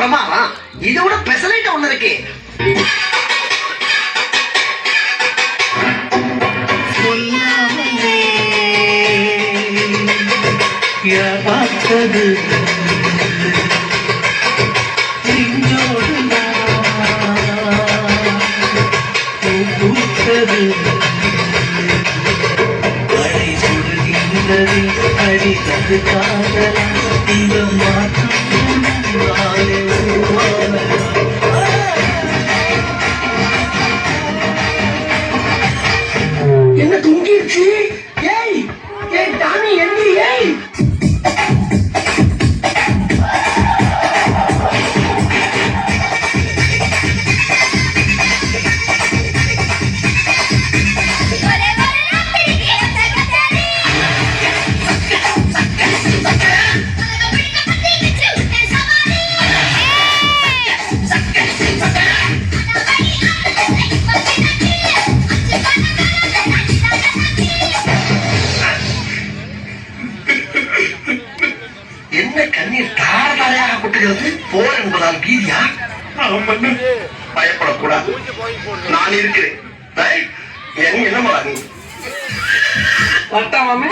பிரமாதம். இதோட பெசலைட் ஒண்ணு இருக்கு. பார்த்தது பூத்தது மழை சுடுகின்றது அடித்தது காதலா இந்த மாற்றம் என்ன தூங்கிடுச்சு? ஏய் ஏய் டானி எந்தி ஏய். என்ன கண்ணீர் தார தாரையாக கொட்டுகிறது? போர் என்பதால் பீதியா? பயப்படக்கூடாது, நான் இருக்கிறேன். என்ன நீ வட்டாமே